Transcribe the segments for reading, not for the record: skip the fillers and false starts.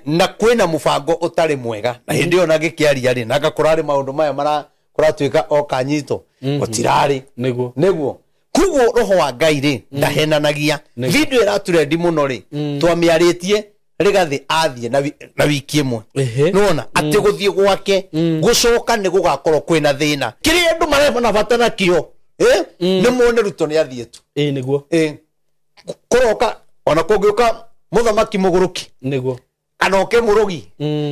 na kwina mubango utari mwega na hindi ona gikiaria ri na gakurari maundu maya mara kuratuika o kanyito gutirari niguo kuguo roho wa Ngai ri ndahenanagia video iraturendi muno ri twamiaritie rigathi athie na wiki imwe nona ati guthie gwake gucoka ni gugakorwo kwina thina kiri andu maremana batana kio ni muone ruto ni athie tu niguo kuroka ona kungiuka muthamaki muguruki niguo kana oke murugi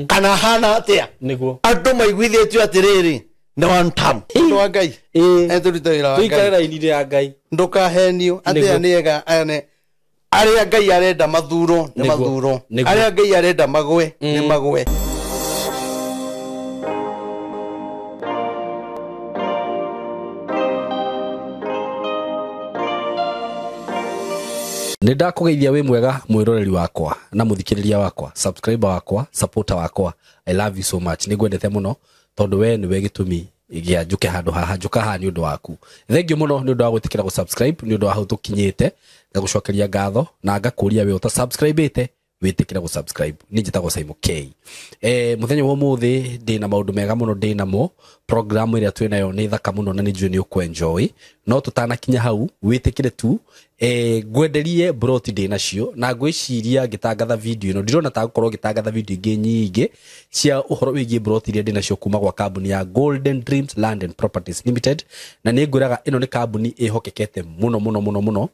kana hana atia niguo andu maiguithitio atiriri no one time ndo Ngai eturitoira Ngai tuikarira inire ya Ngai ndukahenio atia niega ane aria Ngai arenda mathuro ni mathuro aria Ngai arenda magwe ni magwe Nenda kugeithia we mwega mwiroreri wakwa na muthikiriria wakwa subscriber wakwa supporter wakwa I love you so much nigwendete muno tondu we niwe gitumi igia njuke handu haha njuka ha ni undu waku thengio muno ni undu wa gwitikira go subscribe ni undu wa hau tukinyite ngagucokeria ngatho na ngakuria we uta subscribe ite witikira go subscribe ni njitagwo Simon K muthenya wa muthi ndina maundu mega muno ndina mo program iria twinayo ni thaka muno na ni njui ni ukwenjoy no tutanakinya hau witikire tu gwenderie broti ndina cio na ngwiciria gitangatha video ino ndirona ta gukorwo gitangatha video ingi nyingi cia uhoro wigie broti iria ndina cio kuma gwa kambuni ya Golden Dreams Land and Properties Limited na ni ngwiraga ino ni kambuni ihokekete muno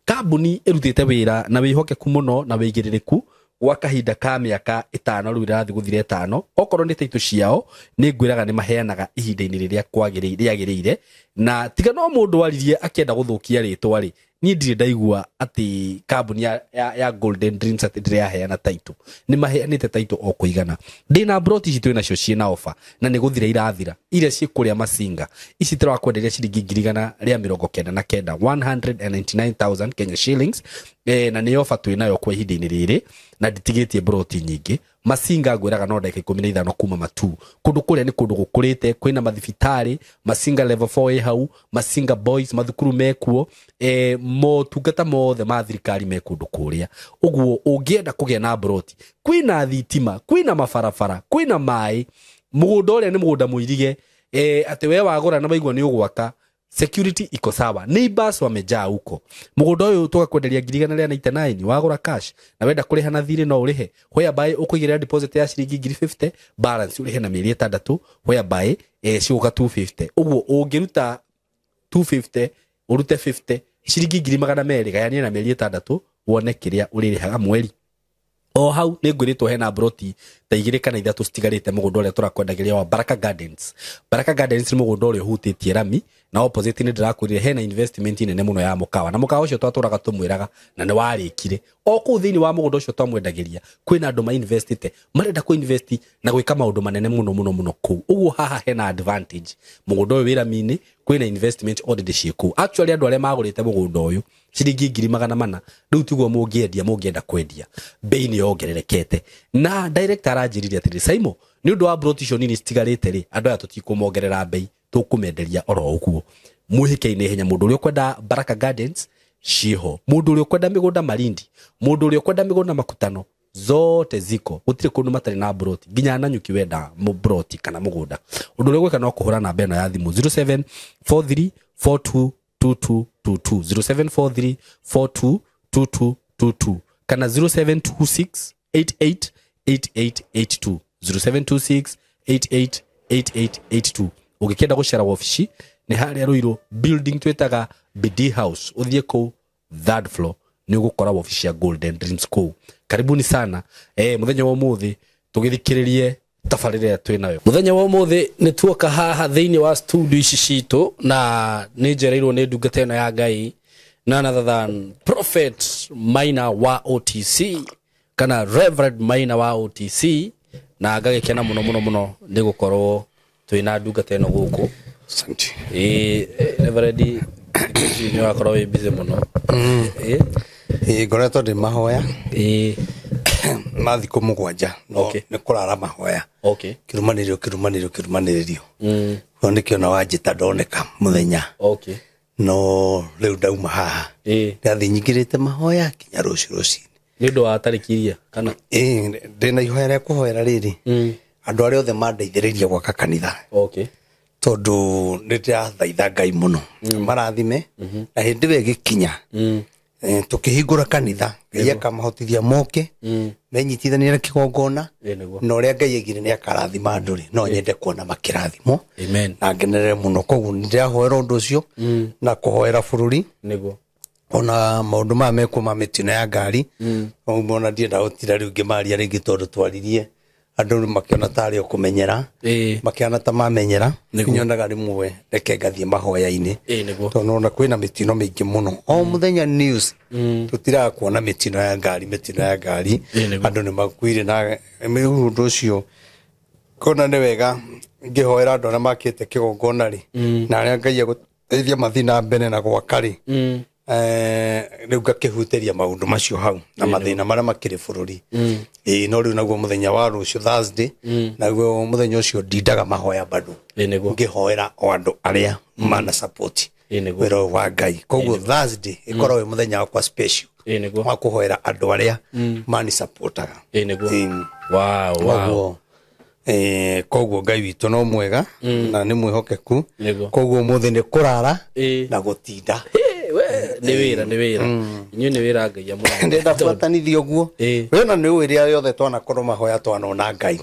kambuni irutite wira na wihokeku muno na wigiririku gwa kahinda ka miaka 5 riu irathi guthire 5 okorwo ni title ciao ni ngwiraga ni maheanaga ihinda-ini riria kwagirire na tiga no mundu waririe akienda guthukia ritwa ri ni ndire ndaigua ati kambuni ya Golden Dreams ati ndire yaheana title ni maheanite title o kuigana ndina broti citu na cio ciena offer na ni guthira irathira iria ci kuria masinga ici tira kwenderia ciringi 199 199,000 Kenya shillings na ni offer twinayo kwa ihinda-ini riri na nditigitie broti nyingi masinga ngwiraga no ndeka 15 kuma matu kundu kuria ni kundu gukurite kwina mathibitari masinga level 4 hau masinga boys mathukuru mekuo motungata mothe ma thirikari me kundu kuria uguo ungienda kugia na broti kwina thitima kwina mafarafara kwina mai mugunda uria ni mugunda muirige ati we wagura na baigwa ni ugwaka security iko sawa neighbors wamejaa huko mugunda uyu tukakwenderia 199 wagura cash na wenda kuriha na thiri no urihe whereby ukuigirira deposit ya ciringi 50 balance urihe na mieri 6 whereby ciguka 250 uguo ungiruta 250 urute 50 ciringi 200 gayania na mieri 6 wone kiria uririhaga mweri o hau ni ngwiritwo hena broti ta 2 kana 3 citigarite mugunda uria turakwendagiria wa Baraka Gardens ni mugunda uria hutitie rami na opposite ni ndirakurire hena investment nene muno ya mukawa na mukawa ucio twaturaga tumwiraga na ni warikire o ku thini wa mugunda ucio twamwendagiria kwina andu ma investite marenda ku invest na gwika maundu manene muno ku uguo haha hena advantage mugunda uyu wira mini kwina investment already ciku actually andu aria magurite mugunda uyu ciringi 400 riu tiguo mungienda kwendia bei ni yongererekete na director aranjiriria atiri Simon ni undu wa broti cio nini citigarite ri andu aya tutikumongerera bei tukumenderia oro uguo muhike-ini henya mundu uria kwenda Baraka Gardens ciho mundu uria kwenda migunda Malindi mundu uria kwenda migunda Makutano zote ziko gutire kundu matari na broti ginya na nyuki wenda mu broti kana mugunda undu uria gwika no kuhura na beno ya thimu 0743422222 0743422222 kana 0726888882 0726888882 ugikenda gushara ofici ni haria Ruiru building twetaga BD House uthie ku 3rd floor ni ugukora ofici ya Golden Dreams Co karibuni sana muthenya wa muthi tugithikiririe tafarire ya twinayo muthenya wa muthi ni tuoka haha thiini wa studio ici citu na ni njereirwo ni ndungata ino ya Ngai none other than Prophet Maina wa OTC kana Reverend Maina wa OTC na ngagikena muno ni gukorwo twina ndungata ino guku asante Reverend ni wakorwo wi busy muno ngoretwo ndi mahoya mathiko mugwanja no ni kurara mahoya kirumaniririo no nikiona wanjita ndoneka muthenya no riu ndauma haha ndathi nyingirite mahoya kinya ruci Nĩ ũndũ wa tarĩki kana ndĩna ihoya rĩa kũhoera rĩrĩ andũ arĩa othe mandeithĩrĩria gwaka kanitha. Okay. Tondu nĩndĩrathaitha Ngai mũno marathime na hĩndĩ ĩyo ĩgĩkinya tukĩhingũra kanitha Ngai akamahotithia moke menyitithanie na kĩgongona na ũrĩa Ngai aigire nĩ akarathima andũ no nyende kuona makĩrathimo. Amen. Na ngenerere mũno koguo nĩndĩrahoera ũndũ ũcio na kũhoera bũrũri nĩguo ona maũndũ maya mekuma mĩtino ya ngari ona ndienda gũtira rĩu ngĩmaria rĩngĩ tondũ twaririe andũ makiona tarĩ o kũmenyera makiona ta mamenyera nyonaga rĩmwe reke ngathiĩ mahoya-inĩ tondũ ona kwĩna mĩtino mĩingĩ mũno o mũthenya news tutiraga kuona mĩtino ya ngari andũ nĩ makuire na ũndũ ũcio kona nĩ wega ngĩhoera andũ arĩa makĩte kĩgongona rĩ na arĩa Ngai agũteithia mathiĩ na mbere na gwaka rĩ rĩu ngakĩhutĩria maũndũ macio hau na mathĩna marĩa makĩrĩ bũrũri no rĩu naguo mũthenya wa rũciũ Thursday naguo mũthenya ũcio ndindaga mahoya bado ngĩhoera o andũ arĩa mana support wĩra wa Ngai koguo Thursday ĩkorwo wĩ mũthenya wakwa special wa kũhoera andũ arĩa mani supportaga. Wow. Koguo Ngai witũ no mwega na nĩ mwĩhokeku koguo mũthĩ nĩ kũrara na gũtinda nĩ wĩra inyuĩ nĩ wĩra Ngai amũhe ndenda buatanithio guo wena nĩ ũrĩa yothe twanakorwo mahoya twanona Ngai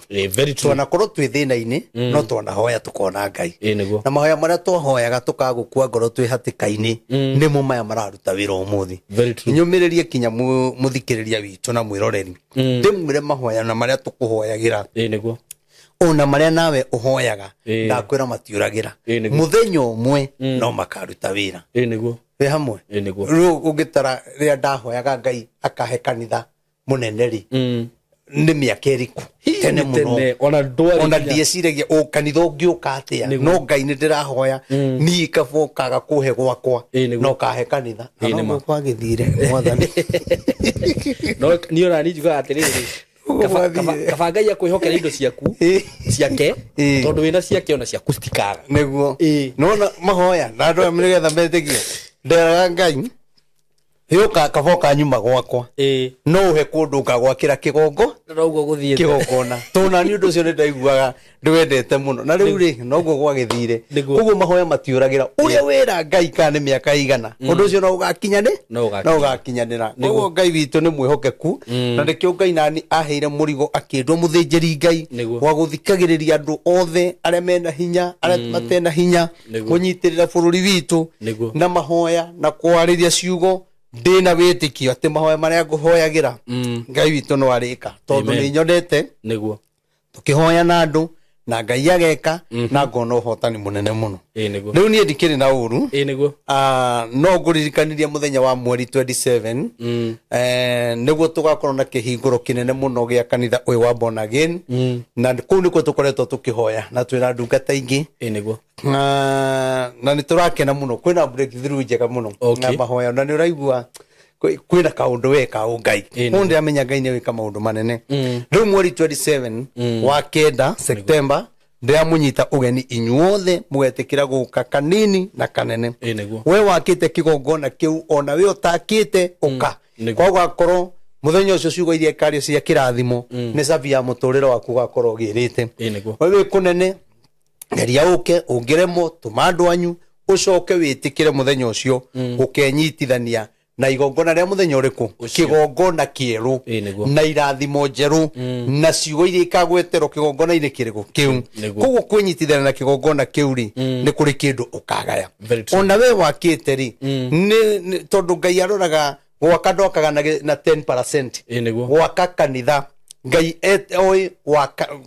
twanakorwo twĩ thĩna-inĩ no twanahoya tukona Ngai na mahoya marĩa twahoyaga tukagũkua ngoro twĩ hatĩka-inĩ nĩmo maya mararuta wĩra ũmũthĩ. Nyũmĩrĩrie kinya mũthikĩrĩria witũ na mwĩroreri ndĩmwĩre mahoya na marĩa tũkũhoyagĩra ona marĩa nawe ũhoyaga ndakwĩra matiũragĩra mũthenya ũmwe no makaruta wĩra we hamwe rĩu ũngĩtara rĩrĩa ndahoyaga Ngai akahe kanitha mũnene rĩ nĩ mĩaka ĩrĩkũ tene mũno ona ndieciragia kanitha ũngĩũka atĩa no Ngai nĩ ndĩrahoya niĩ kabokaga kũhe gwakwa no kahe kanitha no kwagĩthire mwathani no niĩ ona nĩnjugaga atĩrĩrĩ kaba Ngai akwĩhokera indo ciaku ciake tondũ wĩna ciake ona ciaku citikaga nĩguo nona mahoya na andũ aya nĩgetha metĩkie nderaga Ngai yoka kaboka nyuma gwakwa no uhe kũndũ ngagwakĩra kĩgongo noguo gũthiĩte kĩgongona tona nĩ ũndũ ũcio nĩ ndaiguaga ndwendete mũno na rĩu rĩ noguo gwagĩthire koguo mahoya matiũragĩra ũrĩa wĩra Ngai kana nĩ mĩaka igana ũndũ ũcio no ũgakinyanĩra koguo Ngai witũ nĩ mwĩhokeku na nĩkĩo Ngai nani aheire mũrigo akĩndwo mũthĩnjĩri Ngai wa gũthikagĩrĩria andũ othe arĩa mena hinya arĩa matena hinya kũnyitĩrĩra bũrũri witũ na mahoya na kwarĩria ciugo ndĩna wĩtĩkio atĩ mahoya marĩa ngũhoyagĩra Ngai witũ no arĩka tondũ nĩ nyonete nĩguo tũkĩhoya na andũ na Ngai ageka na ngona ũhotani mũnene mũno. Rĩu niĩ ndikĩrĩ na ũru no ngũririkanirie mũthenya wa mweri 27 nĩguo tũgakorwo na kĩhingũro kĩnene mũno gĩa kanitha ũyũ wa Born Again na kũu nĩkuo tũkoretwo tũkĩhoya na twĩna ndungata ingĩ na nĩ tũrakena mũno kwĩna breakthrough njega mũno na mahoya na nĩ ũraigua kwĩna kaũndũ weka Ngai mũndũ ndĩramenya Ngai nĩ wĩka maũndũ manene. Rĩu mweri 27 wa kenda September ndĩramũnyita ũgeni inyuothe mũgetĩkĩra gũka kanini na kanene we wakĩte kĩgongona kĩu ona we ũtakĩte ũka koguo akorwo mũthenya ũcio ciugo iria ikario cia kĩrathimo nĩ cabi ya mũtũrĩre waku ũgakorwo ũgĩrĩte we wĩ kũnene geria ũke ũngĩremwo tũma andũ anyu ũcoke wĩtĩkĩre mũthenya ũcio ũkenyitithania na igongona rĩa mũthenya ũrĩkũ kĩgongona kĩerũ na irathimo njerũ na ciugo iria ikagweterwo kĩgongona-inĩ kĩrĩkũ kĩu koguo kwĩnyitithania na kĩgongona kĩu rĩ nĩ kũrĩ kĩndũ ũkagaya ona we wakĩte rĩ tondũ Ngai aroraga gwaka ndokaga na 10% gwaka kanitha Ngai oĩ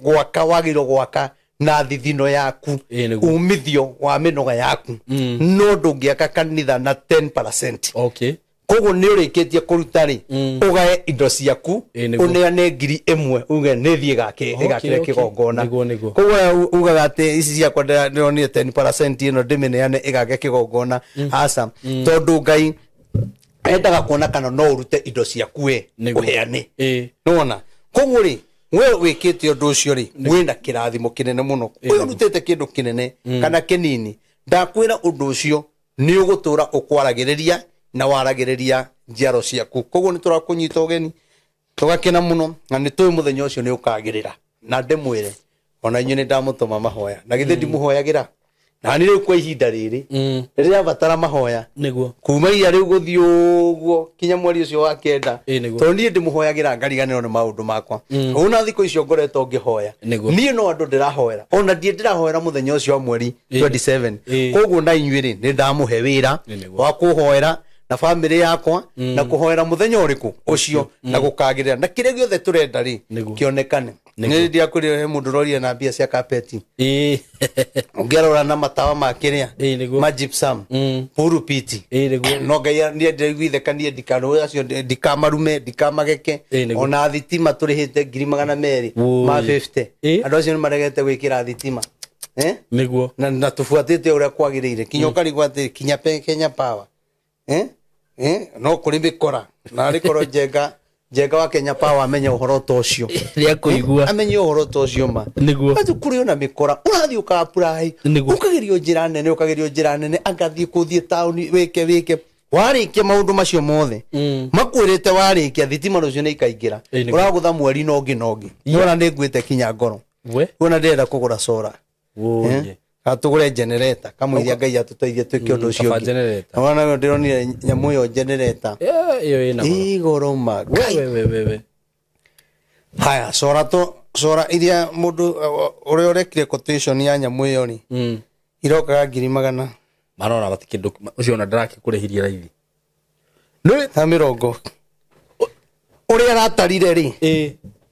gwaka wagĩrĩirwo gwaka na thithino yaku umithio wa mĩnoga yaku no ndũngĩaka kanitha na 10%. Koguo nĩ ũrĩkĩtie kũruta rĩ ũgae indo ciaku ũneane 1,000 uge nĩ thiĩ gakĩre kĩgongona koguo ugaga atĩ ici ciakwa ndĩronire 10% ĩno ndĩmĩneane ĩgake kĩgongona aca tondũ Ngai endaga kuona kana no ũrute indo ciaku we ũheane nĩwona koguo rĩ we wĩkĩte ũndũ ũcio rĩ wĩna kĩrathimo kĩnene mũno we ũrutĩte kĩndũ kĩnene kana kĩnini ndakwĩra ũndũ ũcio nĩ ũgũtũra ũkwaragĩrĩria na waragĩrĩria njiaro ciaku koguo nĩ tũrakũnyita ũgeni tugakena muno na ni twi muthenya ucio ni ukagirira na ndemwire ona inyu ni ndamutuma mahoya na githe ndimuhoyagira na ni riu kwa ihinda riri riria batara mahoya niguo kuma iya riu guthii uguo kinya mweri ucio wa kenda to ni ndimuhoyagira ngariganirwo ni maundu makwa ona thiko icio ngoretwo ngihoya ni no andu ndirahoera ona ndie ndirahoera muthenya ucio wa mweri 27 koguo na inyu ri ni ndamuhe wira wa kuhoera na family yakwa na kuhoera muthenya uriku ucio na gukagirira na kire giothe turenda ri kionekane ni ndia kuri he mundu roria na bia cia carpet ungerora na matawa makiria ma gypsum pulpit no ngai ni ndigwithe kanie ndikano acio ndikamarume ndikamageke ona thitima turihite 200 ma 50 andu acio ni maregete gwikira thitima niguo na tufuatite uria kwagiriire kinyoka rigwate kinya Kenya Power no kuri bikora na rikoro jega wa Kenya Power amenye uhoro tocio ria kuigua amenye uhoro tocio ma niguo atu kuri ona mikora urathi ukapurai ukagirio njira nene angathi kuthie town wike warikia maundu macio mothe makwirite warikia thitima rucio ni ikaingira uragutha mweri nongi nona ni ngwite kinya ngoro wona ndenda kugura solar atugure generator kamwiria ngai atuteithie twike undu ucio ona ndironire nyamu yo generator iyo ina igoro ma we haya sora iria mundu uri urekire quotation ya nyamu yo ni iroka 200 marona bati kindu ucio na ndaraki kurehiria raithi ni ta mirongo uri aratarire ri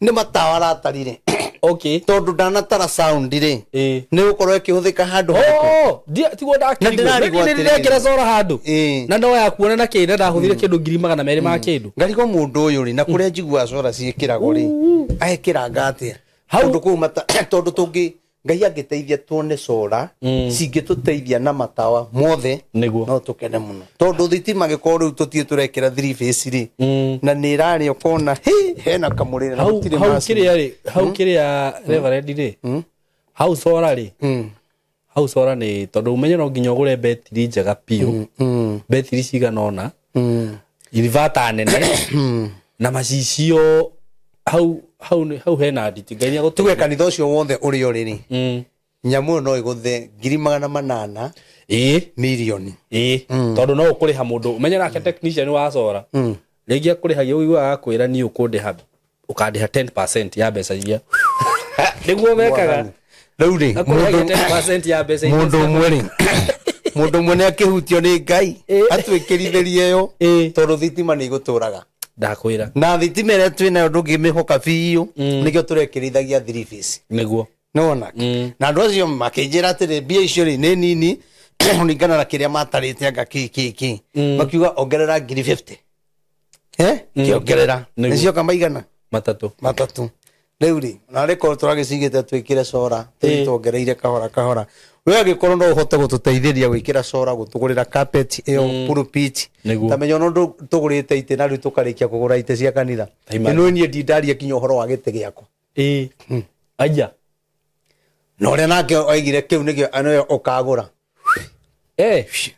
ni matawa aratarire okay tondu ndanatara sound ri ni ukorwo ikihuthika handu dia tiguo ndakira zora handu na ndo ya kuona na kinde ndahuthire kindu 200 ma kindu ngarigo mundu uyu ri na kuria njigua zora ciikiragwo ri aekira ngate handu kuma tondu tungi ngai angiteithia tuone sora cingituteithia na matawa mothe no tukene muno tondu thitima giko riu tutie turekira 3 phase ri na ni rari ukona hena kamurire na gutire masi hau kiria reverend ri hau sora ri hau sora ni tondu umenye no nginya ugure betri njega pio betri ciganona inverter nene na macicio hau hena nditingania tuge kanitha ucio wothe uri uriri nyamu no iguthe 800 milioni tondu no ukuriha mundu umenye nake technician wa sora regia kurihagia uigwa akwira ni ukundiha ukandiha 10% ya mbeca iria niguo wekaga riu ri 10% ya mbeca mundu mwene akihutio ni ngai atwikiritherie yo tondu thitima ni iguturaga ndakwira na thitima ria twina ndungimihoka biu nikio turekirithagia 3 phase niguo nona na andu acio makinjira atiri bia icio ri ni nini uningana na kiria matarite anga ki makiuga ongerera 50 kiongerera nicio kama igana matatu riu ri na reko turagicigite twikire sora tuongereire kahora we agikorwo no uhote gututeithiria gwikira sora gutugurira carpet iyo pulpit tamenyo no tugurite ite na riu tukarikia kugura ite cia kanitha ino nie ndindaria kinyo horo wa gite giako aja no re nake oigire kiu nikio anoyo ukagura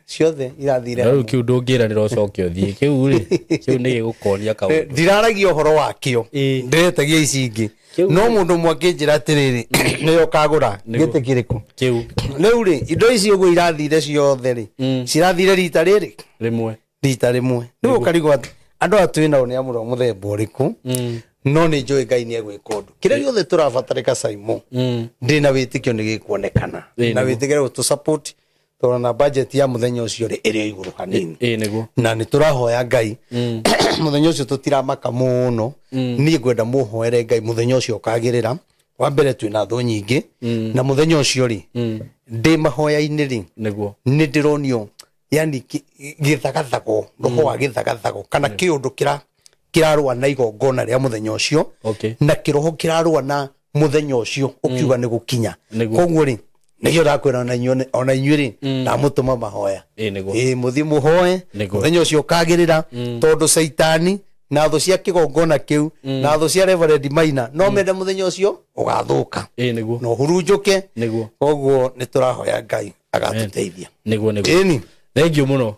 ciothe irathire riu kiu ndungira ndirocokio thie kiu ri kiu ni gigukonia kaundu ndiraragia horo wakio ndiretagia ici ingi no mundu mwakinjira atiriri niyo kagura gite kiriku kiu riu ri indo ici uguo irathire ciothe ri cirathire rita riri rimwe riu karigwa andu atwina oni amuro muthemba uriku no ni njoi ngai ni egwika undu kiria giothe turabatarika saimo ndina witikio ni gikuonekana na witikire gutu support tora na budget ya muthenya ucio ri iri iguru hanini niguo na ni turahoya ngai muthenya ucio tutiramaka muno ni ngwenda muhoere ngai muthenya ucio ukagirira wa mbere twina tho nyingi na muthenya ucio ri ndi mahoya-ini ri niguo ni ndironio yani githagathako roho wa githagathako kana kiundu kirarwa na igongona ria muthenya ucio na kiroho kirarwa na muthenya ucio ukiuga ni gukinya koguo ri nigio rakwira ona inyuiri na mutuma mahoya muthi muhoe muthenya ucio ukagirira tondu saitani na tho cia kigongona kiu na tho cia Reverend Maina no mende muthenya ucio ugathuka no hurunjuke koguo ni turahoya ngai agatuteithia niguo thank you muno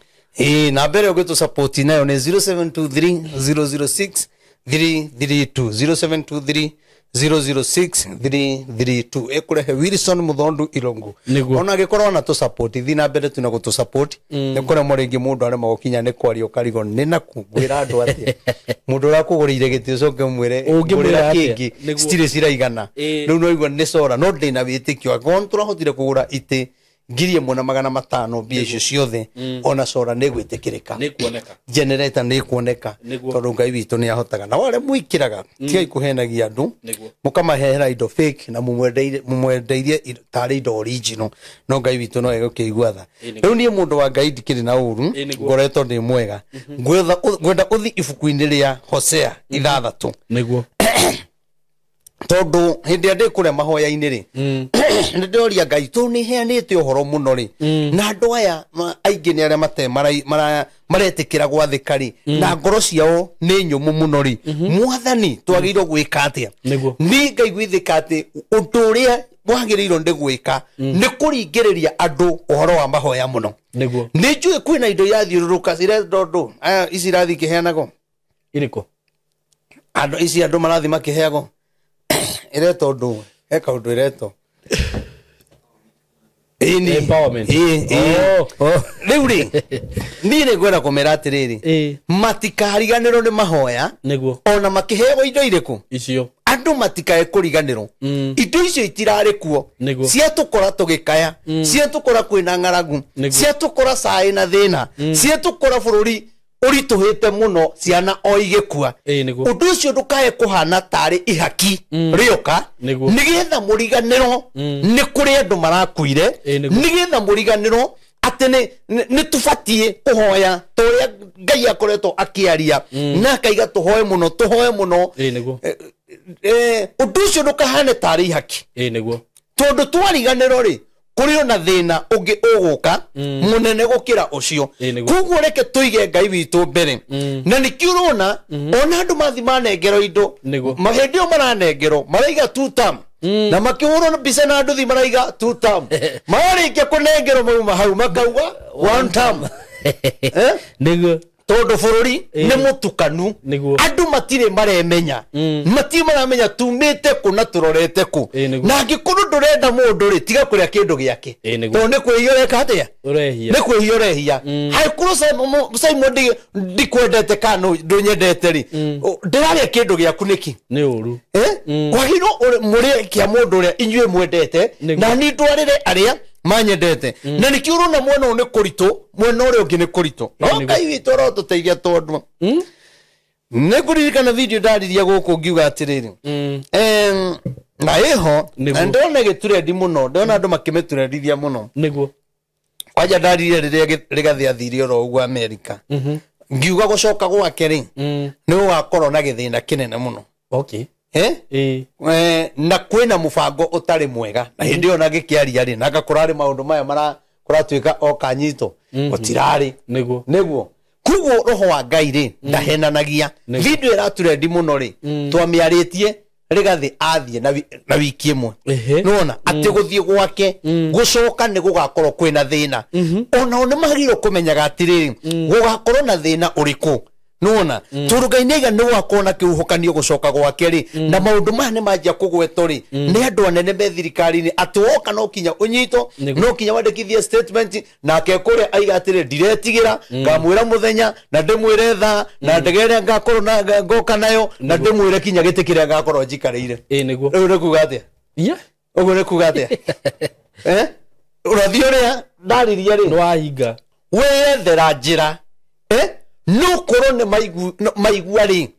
na mbere ugitu support nayo ni 0723 006 332 0723 006-332 ekurehe Wilson Muthondu Ilongo ona gikorwo na to support thina mbere tuna go to support nekore moringi mundu are magokinya ne kwario karigo ni na kugwira andu ati mundu ra kugurire gitio coke mwire ngurira kingi stile ciraigana riu no igwa ni sora no ndina witikio agontura hotire kugura ite ngirie mona 500 bia icio ciothe ona sora ne gwitikirika ni kuoneka generator ni kuoneka tondu ngai witu ni ahotaga na wale muikiraga tigai kuhenagia andu mukamahera indo fake na mumwendeirie tari indo original no ngai witu no egukigwa tha riu ni mundu wa ngai ndikiri na uru ngoretwo ndi mwega gwenda uthi ibuku-ini ria Hosea 6 niguo tondu hindi ande kure mahoya-ini ri ndoria ngai tu ni heanite uhoro muno ri na andu aya aingi ni aria mate maretikira gwathikari na ngoro ciao ni nyumu muno ri mwathani twagirwo gwika atia ni ngai gwithika ati undu uria wagirirwo ndi gwika ni kuringiriria andu uhoro wa mahoya muno niguo ni njue kwina indo irathiururuka cire ndondo aya ici irathi kiheanago iriko andu ici andu marathi makiheago ireto ndu eka undu ireto ini empowerment riu ri ni ne gwera kumera atiriri matikariganirwo ni mahoya niguo ona makiheo indo iriku icio andu matikae kuriganirwo indo icio itirari kuo cia tukora tugikaya cia tukora kwina ngaragu cia tukora sai na thina cia tukora bururi urituhite muno ciana oigekua undu ucio ndukae kuhana tari ihaki rioka nigetha muriganiro ni kuri andu marakuire nigetha muriganiro ati ni tubatie kuhoya toria ngai akoretwo akiaria na kaiga tuhoe muno undu ucio ndukahane tari ihaki tondu twariganiro ri kuri ona thina ungi uguka munene gukira ucio kuguo reke tuige ngai witu mbere na nikiurona ona andu mathimanengero indo mahendio maranengero maraiga 2 term na makihurwo na bisa na andu thi maraiga 2 term marikia kunengero mauma hau makauga 1 term niguo tondu bururi ni mutukanu andu matire maremenya mati maramenya tumite kuna turorete ku na ngikuru ndurenda mundu ri tiga kuria kindu giake tondu ni kwiyureka atia urehia ni kwiyurehia hai kuru Simon ndikwendete kanu ndunyendete ri ndiraria kindu giaku niki ni uru kwagiro muri kia mundu ria inyue mwendete na ni ndwarire aria manyendete na nikiuru na mwana une kurito mwana uri ungi ni kurito ngai witu ro tuteithia tondu ne kuririkana video ndariria guku ngiuga atiriri na eho ndona giturendi muno ndona andu makimeturendithia muno niguo kwaja ndariria rigathi athirio ro ugu America ngiuga gucoka gwake ri ni ugakorwo na githina kinene muno okay na kwina mubango utari mwega na hindi ona gikiaria ri na gakurari maundu maya kuratuika o kanyito gutirari niguo kuguo roho wa ngai ri ndahenanagia video iraturendi muno ri twamiaritie rigathi athie na wiki imwe nona ati guthie gwake gucoka ni gugakorwo kwina thina ona ni magiro kumenyaga atiriri gugakorwo na thina uriku nona turugainega ni wakona kiuhukanio gucoka gwake ri na maundu mane majia kugwetwo ri ni andu anene be thirikari-ini ati woka no kinya unyito no kinya wandikithie statement na akekuria aiga atire diretigira ngamwira muthenya na ndimwire tha na ndegere ngakorwo na ngoka nayo na ndimwire kinya gitikire ngakorwo njikareire niguo uri kuga atia uguo ni kuga atia urathio ria ndariria ri wahinga wethera njira no korone maigua ri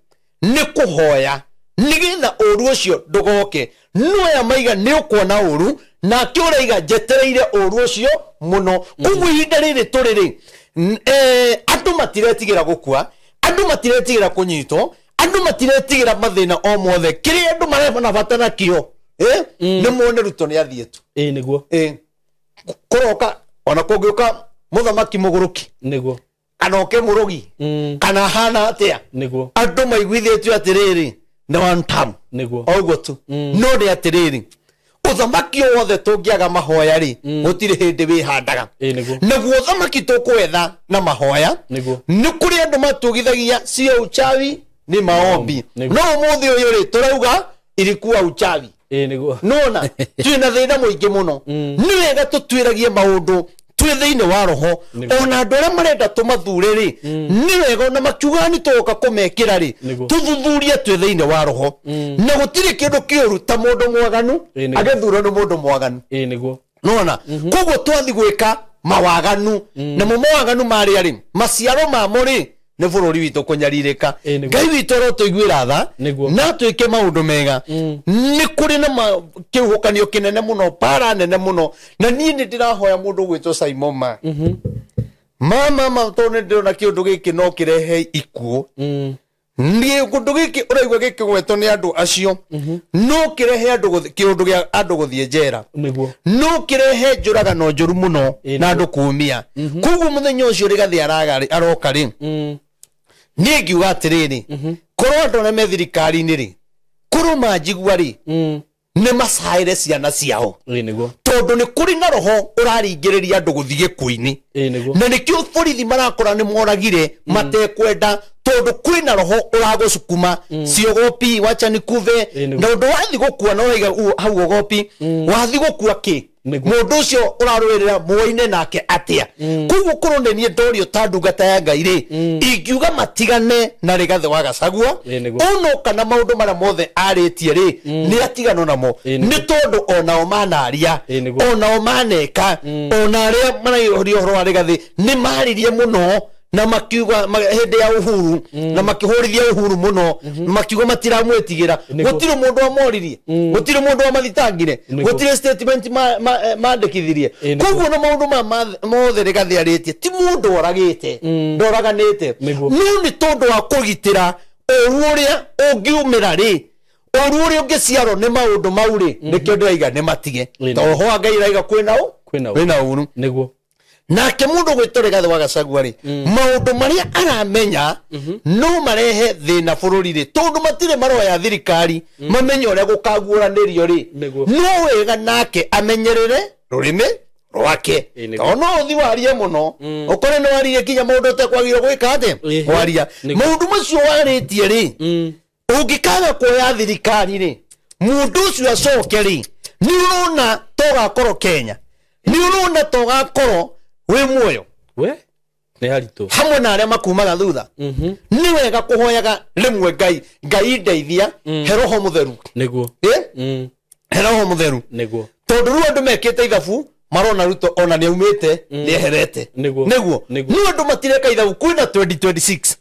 ni kuhoya nigetha uru ucio ndugoke no ya maiga ni ukona uru na kiuraiga jetereire uru ucio muno kugu ihinda riri turiri andu matiretigira gukua andu matiretigira kunyitwo andu matiretigira mathina o mothe kiri andu marefana batana kio ni muone ruto ni athietu niguo kuroka ona kungiuka muthamaki muguruki niguo anoke murugi kana hana atia niguo andu maiguithitio atiriri ni 1 term niguo oguo tu no ni atiriri uthamaki wothe tungiaga mahoya ri gutiri hindi wihandaga naguo uthamaki tukwetha na mahoya ni kuri andu matugithagia cio uchawi ni maombi no muthi uyu ri turauga ilikuwa uchawi niguo nona twina thina muingi muno ni wega tutwiragie maundu twi thiini wa roho ona andu aria marenda tumathure ri ni wega na makiuga ni tugoka kumekira ri tuthuthurie twi thiini wa roho na gutiri kindu kiuru ta mundu mwaganu agethura ni mundu mwaganu niguo nona koguo twathi gwika mawaganu na mawaganu mari ari maciaro ma muri ne bururi witu kunyaririka ngai witu ro tuiguira tha na twike maundu mega ni kuri na kihukanio kinene muno para nene muno na ni ndirahoya mundu gwitwo Simon mama tone ndona kiundu giki no kirehe ikuo ni kundu giki uraigwa giki gwetwo ni andu acio no kirehe andu kiundu gia andu guthie njera no kirehe njuragano njuru muno na andu kumia kugu muthenya ucio rigathi aroka ri ni ngiuga atiriri korwo andu na methirikari ni ri kuruma njigua ri ni macaire ciana ciao tondu ni kuri na roho uraringiriria andu guthie gikuini na nikio borithi marakora ni moragire matekwenda tondu kuri na roho uragucukuma ciogopi wacha nikuve na undu wathi gukua no iga hau ogopi wathi gukua ki mundu ucio urarwirira muoine nake atia kugu kurone ni ndorio tandungata ya Ngai ri ingiuga matigane na rigathe wa Gacagua ono kana maundu mara mothe aritie ri ni atigano namo ni tondu onao manaria onao maneka ona ria maraihori horo wa rigathe ni maririe muno na makiuga hindi ya uhuru na makihorithia uhuru muno makiuga matiramwetigira gutire mundu amoririe gutire mundu amathitangire gutire statement mandikithirie koguo na maundu mothe rigathi aritie ti mundu oragite ndoraganite no ni tondu wa kugitira uria ungiumira ri uria ungiciaro ni maundu mauri nikio ndiraiga ni matige toho Ngai raiga kwina uru niguo nake mundu gwitwo Rigathi wa Gacagua ri maundu maria aramenya no marehe thina bururi ri tondu matire maroya thirikari mamenye uria gukaguuranirio ri no wega nake amenyerere rurimi rwake ono uthi warie muno ukore no warie kinya maundu te kwagire gwika ate waria maundu macio waritie ri ungikaga kuoya thirikari ri mundu ucio acoke ri ni urona togakorwo Kenya ni urona togakorwo we muoyo we ni harito hamwe na aria makumaga thutha ni wega kuhoyaga rimwe Ngai ndeithia heroho mutheru niguo heroho mutheru niguo tondu ru andu mekite ithabu marona ruto ona ni aumite ni eherete niguo ni andu matireka ithabu kwina 2026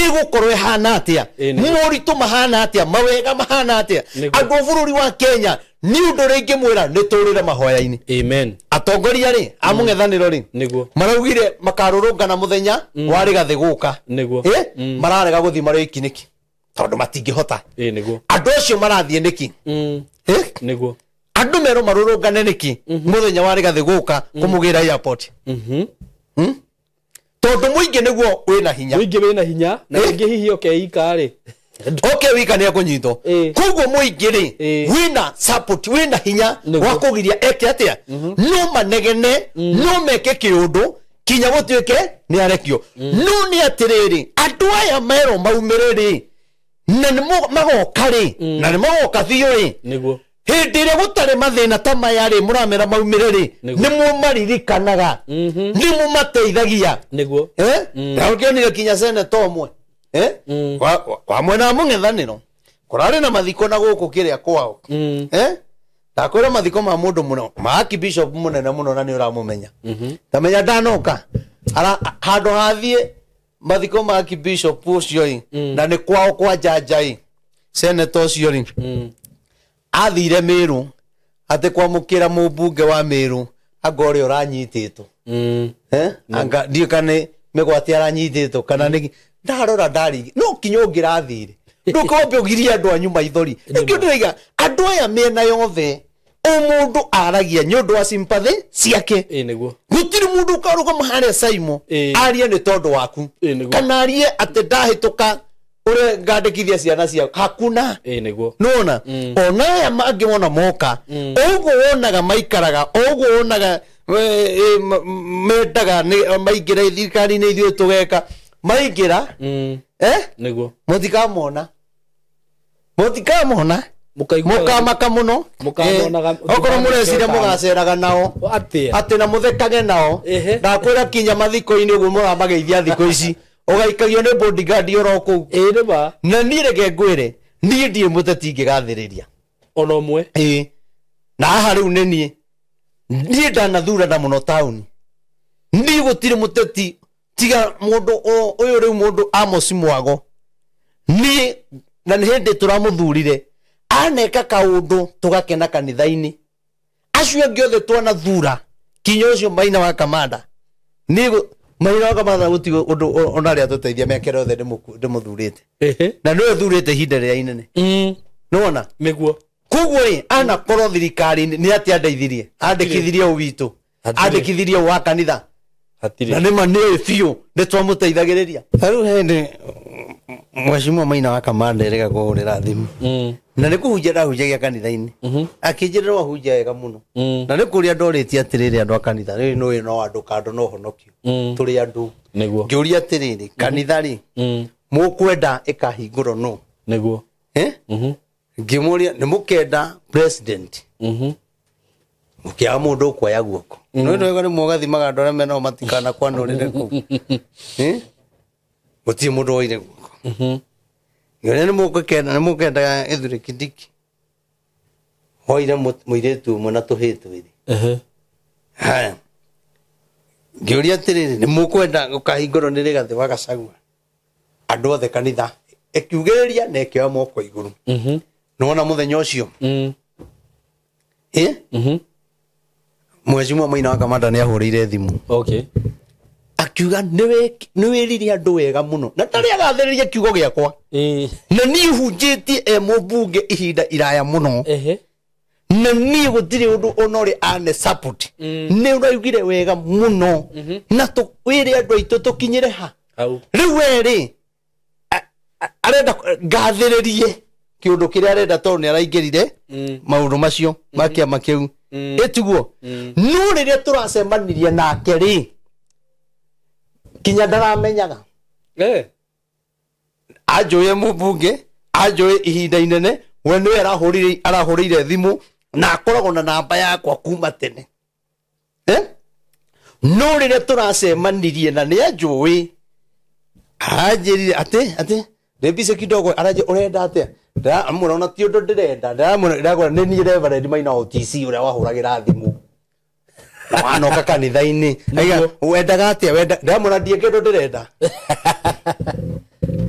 igukorwo ihana atia moritu mahana atia mawega mahana atia andu bururi wa Kenya ni undu ringi mwira ni turire mahoya-ini amen atongoria ri amung'ethaniro ri niguo maraugire makarurungana muthenya wa Rigathi guka niguo mararega guthi mariki niki tondu matingihota niguo andu acio marathie niki niguo andu mero marurungane niki muthenya wa Rigathi guka kumugira airport tondu muingi niguo wina hinya na ingi hihi okeikari wika ni akunyito koguo muingi ri wina support wina hinya wa kugiria eke atia no manegene no meke kiundu kinya gutwike ni arekio no ni atiriri andu aya mero maumiriri na ni magoka ri na ni magoka biu ri niguo hindi ria gutare mathina ta maya ri muramera maumiriri ni mumaririkanaga ni mumateithagia niguo na ukionire kinya senator omwe kwa mwena mung'ethaniro kurari na mathiko na guku kiria kwao takwira mathiko ma mundu muno ma Archbishop munene muno na ni uramumenya tamenya ndanoka handu hathie mathiko ma Archbishop ucio na ni kwao kwa jajai senator ucio athire Miru ate kwamukira mubunge wa Miru agore uranyititwo anga ndiukane megwati aranyititwo kana ni ndarora ndari no kinyo ngirathire ndukombe ugiria andu anyu maithori nikio ndiriga andu aya mena yothe umundu aragia nyundu wa sympathy ciake niguo gutiri mundu ukaruga mahare Simon aria ni tondu waku kana arie ate ndahituka ure ngandikithia ciana cia hakuna niguo nona ona aya mangi wona moka uguo wonaga maikaraga uguo wonaga mendaga ni maigira thirikari ni ithuĩ tugeka maigira niguo mutikamona mukamaka muno okoro murecire mugaceraga nao ati na muthekage nao ndakwira kinya mathiko-ini uguo murabageithia thiko ici ugaikagio ni bodyguard oroku na niĩ reke ngwire niĩ ndirĩ mũteti ingĩgathĩrĩria ona ũmwe na haha rĩu nĩ niĩ ndanathurana mũno taũni niĩ gũtirĩ mũteti tiga mũndũ ũyũ rĩu mũndũ Amos Mwago niĩ na nĩ hĩndĩ tũramũthurire aneka kaũndũ tũgakena kanitha-inĩ acio angĩ othe twanathura kinya ũcio Maina wa Kamanda niĩ Maina wa Kamanda gũtirĩ ũndũ ona rĩa tũteithia mĩaka yothe ndĩmũthurĩte na nĩwe thurĩte ihinda rĩrĩa inene nĩwona nĩguo koguo rĩ anakorwo thirikari-inĩ nĩ atĩ andeithirie andĩkithirie ũwitũ andĩkithirie wa kanitha na nĩma nĩ biũ nĩtwamũteithagĩrĩria rĩu hĩndĩ Mheshimiwa Maina wa Kamanda erega kũhũrĩra thimũ na nĩ kũhunjia ndahunjagia kanitha-inĩ akĩnjĩra no ahunjia wega mũno na nĩ kũrĩa ndorĩtie atĩrĩrĩ andũ a kanitha rĩu no andũ kando no honokio tũrĩ andũ ngĩũria atĩrĩrĩ kanitha rĩ mũkwenda ĩkahingũrwo no nĩguo ngĩmũria nĩ mũkenda president mũkĩaga mũndũ ũkuoya guoko no nĩ mũgathimaga andũ arĩa menao matikana kwanũrĩre kũu gũtirĩ mũndũ woire guoko nĩ mũkenda Kithure Kindiki hoire mũirĩtu ũmwe na tũhĩĩ twĩrĩ haya ngĩũria atĩrĩrĩ nĩ mũkwenda gũkahingũrwo nĩ Rigathĩ wa Gachagua andũ othe kanitha ĩkiugĩrĩria na ĩkĩoya moko igũrũ nĩwona mũthenya ũcio Mheshimiwa Maina wa Kamanda nĩ ahũrĩire thimũ akiuga nĩ wĩrire andũ wega mũno na ndarĩ agathĩrĩria kiugo gĩakwa na niĩ hunjĩtie mũmbunge ihinda iraya mũno na niĩ gũtirĩ ũndũ ona ũrĩ ane support nĩ ũraugire wega mũno na wĩre andũ aitũ tũkinyĩre ha rĩu werĩ arenda ngathĩrĩrie kiundu kiria arenda tondũ nĩ araingĩrire maũndũ macio ma kĩama kĩu ĩtiguo no rĩrĩa tũracemanirie nake rĩ kinya ndaramenyaga anjũĩ mũmbunge anjũĩ ihinda inene we nĩwe arahũrĩire thimũ na akoragwo na namba yakwa kuma tene no rĩrĩa tũracemanirie na nĩ anjũĩ anjĩrire atĩ Rebise kidogo araje urenda atia ndamũrona ti ũndũ ndĩrenda ndamũrenda nĩ niĩ Reverend Maina OTC ũrĩa wahũragĩra thimũ wanoka kanitha-inĩ aiga wendaga atia ndamũrona ndiĩ kĩndũ ndĩrenda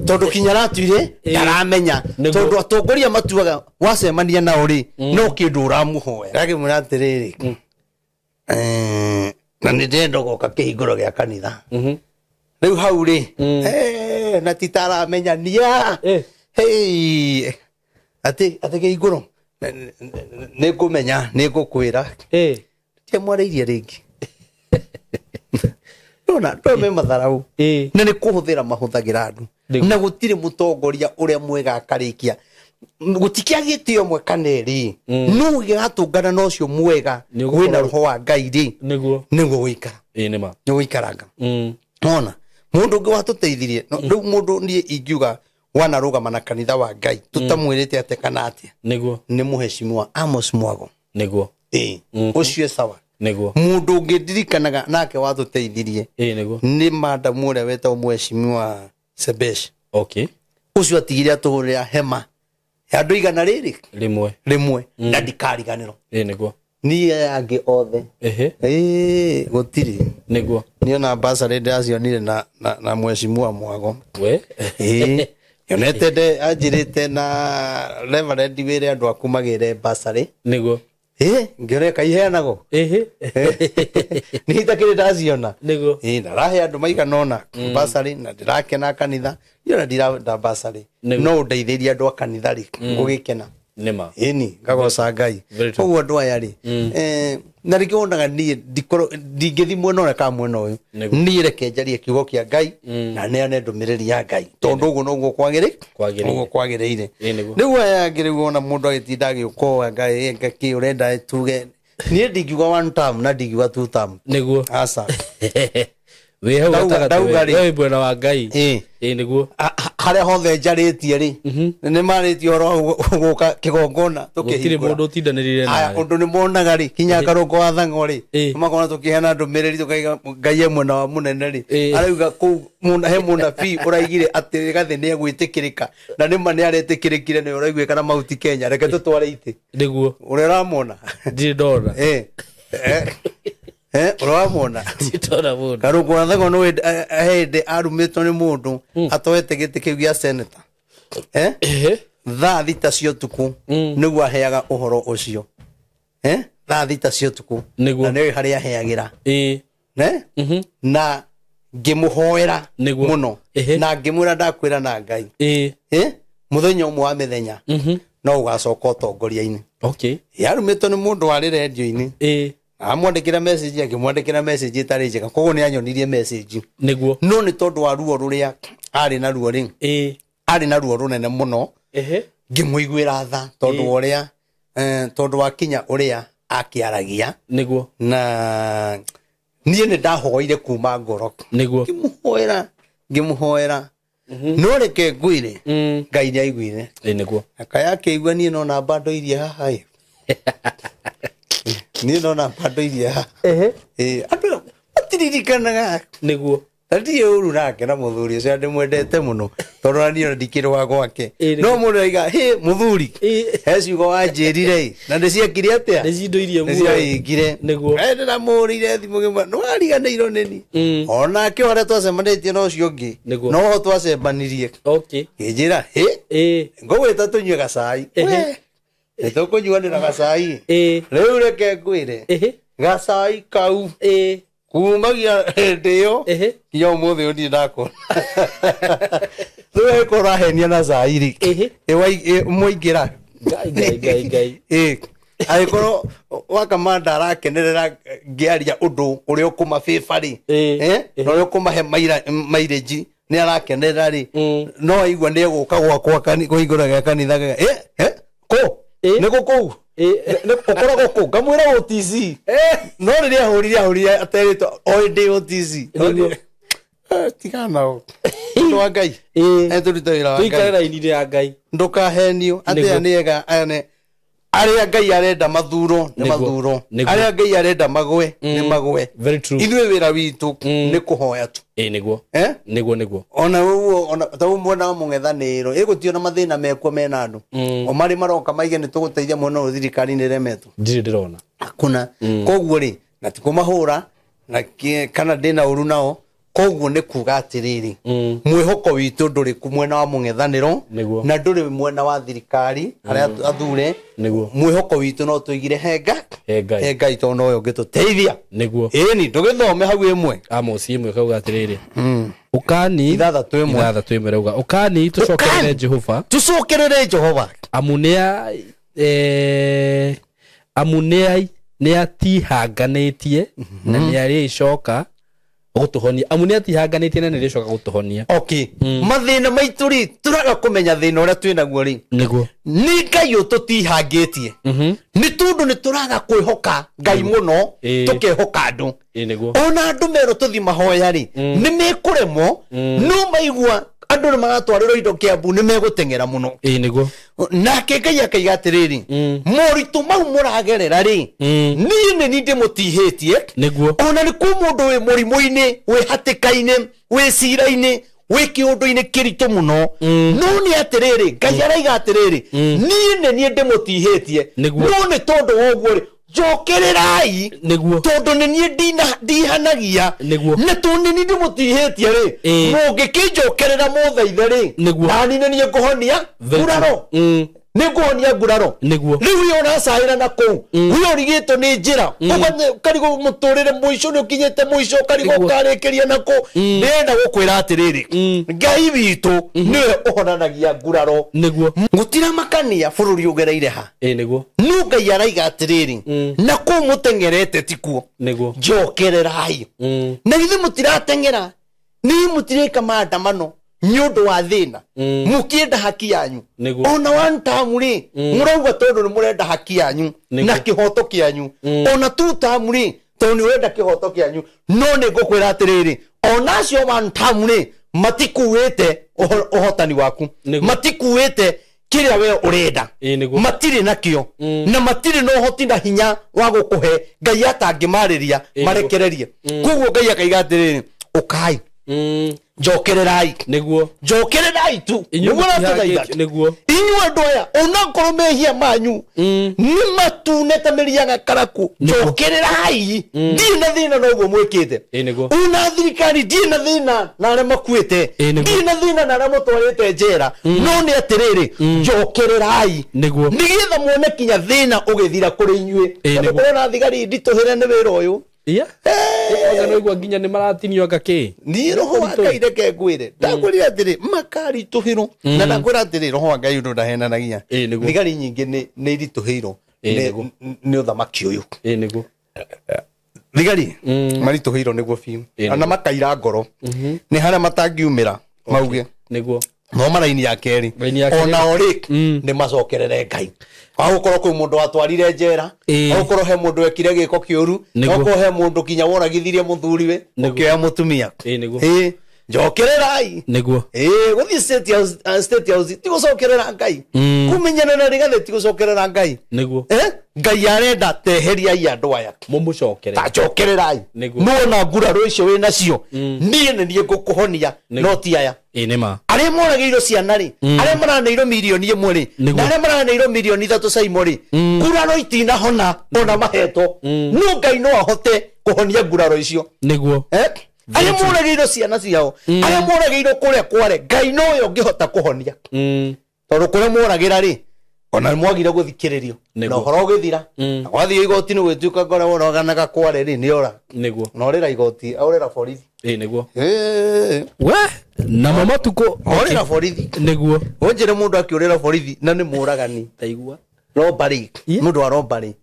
tondũ kinya ratuire ndaramenya tondũ atongoria matuaga wacemania nao rĩ no kĩndũ ũramũhoya akĩmwĩra atĩrĩrĩ na nĩ ndĩrenda gũka kĩhingũro gĩa kanitha rĩu hau rĩ na titaramenya atĩ kĩhingũro nĩ ngũmenya nĩ ngũkwĩra mwarĩirie rĩngĩ nona ndome matharau na nĩ kũhũthĩra mahũthagĩra andũ na gũtirĩ mũtongoria ũrĩa mwega akarĩkia gũtikĩagĩte ũmwe kana erĩ no gĩgatũngana na ũcio mwega wĩna roho wa Ngai rĩ nĩguo gũikara nĩ gũikaranga ona mũndũ ũngĩ watũteithirie rĩu mũndũ niĩ ingiuga wanarũgama na kanitha wa Ngai tũtamwĩrĩte atĩ kana atĩa nĩ Mheshimiwa Amos Mwago ũcio sawa mũndũ ũngĩ ndirikanaga nake watũteithirie nĩ madam ũrĩa wetagwo Mheshimiwa Sebesh ũcio atigire atũhũrĩra hema ya andũ igana rĩrĩ rĩmwe na ndikariganĩrwo niĩ angĩ othe gũtirĩ niona basarĩ ndĩracionire na Mheshimiwa Mwago yonete anjĩrĩte na Reverend wĩre andũ aku magĩre basarĩ ngĩreka iheanagwo nĩ itakĩrĩ ndaciona ndarahe andũ maigana ũna basarĩ na ndĩrakena kanitha yona ndirenda basarĩ no ndeithĩrie andũ a kanitha rĩ ngũgĩkena ĩni ngagoca Ngai koguo andũ aya rĩ na rĩngĩ wonaga niĩ ndingĩthi mwena ũrĩa kana mwena ũyũ niĩ reke njarie kiugo kĩa Ngai na neane ndũmĩrĩri ya Ngai tondũ ũguo noguo kwagĩrĩire rĩu aya angĩ rĩu ona mũndũ agĩtinda agĩũkoa Ngai ngakĩ ũrenda tuge niĩ ndingiuga one term na ndingiuga two term aca we hau gatagati we bwana wa Ngai niguo haria hothe njaritie ri ni marĩtie oro guka kigongona tukihire mundu tindanirire na aya undu ni monaga ri kinya karongo wa thango ri makona tukihana ndumiriri tukaiga Ngai emwe na wa munene ri arauga ku muna he muna fi uraigire ati gathi ni egwitikirika na ni mane aretikirikire ni uraigwe kana mauti Kenya reke tutware ite niguo uramona ndi ndona uramona ndona mundu karongo wa thango no hende arumitwo ni mundu atoete giti kiu gia senator thaa thita cia ũtukũ nĩguo aheaga ũhoro ũcio thaa thita cia ũtukũ na nĩ harĩa aheagĩra na ngĩmũhoera mũno na ngĩmwĩra ndakwĩra na Ngai mũthenya ũmwe wa mĩthenya no ũgacoka ũtongoria-inĩ yarumĩtwo nĩ mũndũ warĩ redio-inĩ amwandĩkĩra message akĩmwandĩkĩra message ĩtarĩ njega koguo nĩ anyonirie message no nĩ tondũ wa ruo rũrĩa arĩ na ruo rĩ arĩ na ruo rũnene mũno ngĩmũiguĩra tha tondũ wa kinya ũrĩa akĩaragia niguo na niĩ nĩ ndahoire kuma ngoro niguo ngĩmũhoera no reke ngwĩre Ngai nĩ aiguire niguo akaya akĩigua niĩ no na bado irie haha niĩ no na bado irie haha andũ matiririkanaga niguo Tati uru nake na muthuri ucio ndimwendete muno tondu na niĩ ndikirwa gwake no mundu aiga muthuri ciugo wanjirire na ndiciekire atia ndiciindoirie muno ndiciaingire niguo na mũrire thimu gĩmwe no ariganĩirwo nĩ ni ona kĩ wale twacemanĩtie no ũcio ũngĩ no ho twacemanirie ngĩnjĩra ngũgwĩta tũnyue gacai nĩtũkũnyuanĩra gacai rĩu reke ngwĩre gacai kau kumagia ndio kiyo mũthĩ ũnĩ ndakona rĩu ekora henia na zairi mũingĩra Ngai agĩkorwo wakamanda arakenerera ngĩaria ũndũ ũrĩa ũkũmabĩba rĩ na ũrĩa ũkũmahe mairĩnji nĩ arakenerera rĩ no aigua nĩ egũka gwakwa kũhingũra gĩa kanitha kũ nĩ gũkũu ũkoragwo kũ ngamwĩra OTC no rĩrĩa ahũrire aterĩtwo oĩ ndĩ OTC tigana nao ũndũ wa Ngai tũrute wĩra wa Ngai raini ya Ngai ndũkahenio atĩa nĩ ega arĩa Ngai arenda mathuro nĩ mathuro arĩa Ngai arenda magwe nĩ magwe ithuĩ wĩra witũ nĩ kũhoya tu niguo ona ũguo ona tau mwena wa mũng'ethanĩro ĩgũtio na mathĩna mekuo mena andũ o marĩ maroka maige nĩ tũgũteithia mwena ũyũ thirikari-inĩ remetwo ndirĩ ndĩrona hakuna koguo rĩ na tikũmahũra na kana ndĩna ũru nao koguo nĩ kuga atĩrĩrĩ mwĩhoko witũ ndũrĩ mwena wa mũng'ethanĩro na ndũrĩ mwena wa thirikari arĩa athure mwĩhoko witũ no tũigire he Ngai tondũ nowe ũngĩtũteithia ĩni ndũgĩthome hau ĩmwe Amos ĩmwe kauga atĩrĩrĩ ũkani ithathatũ ĩmwe rauga ũkani tũcokerere Jehova amuneai nĩ atihanganĩtie na nĩ arĩcoka gutuhonia amunia atihanganĩtie na nĩ rĩcoka gutuhonia mathĩna maitũ rĩ tũraga kũmenya thĩna ũrĩa twĩnaguo rĩ niguo nĩ Ngai ũtũtihangĩtie nĩ tondũ nĩ tũraga kwĩhoka Ngai mũno tũkehoka andũ ona andũ merwo tũthi mahoya rĩ nĩ mekũremwo no maigua andũ nĩ magatwarĩrwo indo Kĩambu nĩ megũteng'era mũno niguo nake Ngai akaiga atĩrĩrĩ moritũ mau mũragerera rĩ niĩ nĩ ndĩmũtihĩtie ona nĩ kuo mũndũ wĩ mũrimũ-inĩ wĩ hatĩka-inĩ wĩ cira-inĩ wĩ kĩũndũ-inĩ kĩritũ mũno no nĩ atĩrĩrĩ Ngai araiga atĩrĩrĩ niĩ nĩ ndĩmũtihĩtie no nĩ tondũ wa ũguo rĩ njokererai tondũ nĩ niĩ ndihanagia na tondũ nĩ niĩ ndĩmũtihĩtie rĩ mũngĩkĩnjokerera mũthaithe rĩ nani nĩ niĩ ngũhonia nguraro nĩ ngũhonia nguraro rĩu yona caĩra na kũu we ũrigĩtwo nĩ njĩra karigwo mũtũrĩre mũico nĩ ũkinyĩte mũico karigwo ũkarĩkĩria na kũu ndĩrenda gũkwĩra atĩrĩrĩ Ngai witũ nĩwe ũhonanagia nguraro gũtiramakania bũrũri ũgereire ha no Ngai araiga atĩrĩrĩ na kũu mũteng'erete tikuo njokererai na githĩ mũtirateng'era nĩ mũtirĩka maandamano nĩ ũndũ wa thĩna mũkĩenda haki yanyu ona one time rĩ mũrauga tondũ nĩ mũrenda haki yanyu na kĩhoto kĩanyu ona two time rĩ tondũ nĩ ũrenda kĩhoto kĩanyu no nĩ ngũkwĩra atĩrĩrĩ onacio one time ni matikuwete ohotani waku matikuwete kiria we urenda matire nakio na matire no hotinda hinya wa gukuhe ngai atangimariria marekererie kuguo ngai akaigatiriri ukai njokererai njokererai tu niguo inyuĩ andũ aya onakorwo mehia manyu nĩ matunete mĩriaga karaku njokererai ndirĩ na thĩna noguo mwĩkĩte una thirikari ndirĩ na thĩna na arĩa makuĩte ndirĩ na thĩna na arĩa mũtwarĩte njera no nĩ atĩrĩrĩ njokererai nĩgetha muone kinya thĩna ũgĩthira kũrĩ inyuĩ tondũ na thigari nditũhĩre nĩ wĩra ũyũ oza no igwa nginya ni maratinio ngake ni roho wa Ngai reke ngwire ndakwĩrire atĩrĩ makaritũhĩrwo na ndakwĩra atĩrĩ roho wa Ngai ũndũ ndahenanagia thigari nyingĩ nĩ iritũhĩirwo nĩ ũthamaki ũyũ nĩguo thigari maritũhĩirwo nĩguo biũ na makaira ngoro nĩ harĩa matangiumĩra mauge nĩguo no maraini ya keri ona ori nĩ macokerere Ngai agukorwo kwĩ mũndũ watwarire njera agukorwo he mũndũ wekire gĩko kĩũru agukorwo he mũndũ kinya woragithirie mũthuriwe ũkĩoya mũtumia njokererai nĩguo gũthiĩ state house ti gũcokerera Ngai kũmenyana na rĩgathĩ ti gũcokerera Ngai nĩguo Ngai arenda teheriai andũ aya mũmũcokere ta njokererai no na nguraro icio wĩ nacio niĩ nĩ niĩ ngũkũhonia no ti aya nĩma arĩa moragĩirwo ciana rĩ arĩa maraneirwo milioni 1 rĩ na arĩa maraneirwo milioni 3 caimo rĩ nguraro itinahona ona mahetwo no Ngai no ahote kũhonia nguraro icio nĩguo arĩa moragĩirwo ciana ciao arĩa moragĩirwo kũrĩa kware Ngai no yo ngĩhota kũhonia tondũ kũrĩa moragĩra rĩ ona mwagire gũthikĩrĩrio na ũhoro ũgĩthira wathiĩ igoti-inĩ gwĩtuĩka ngore woraganaga kware rĩ nĩ ora nĩguo na orĩra igoti orĩra borithi nĩguo we na mama tuko orĩra borithi nĩguo onjere mũndũ akĩorĩra borithi na nĩ mũragani taigua robari mũndũ wa robari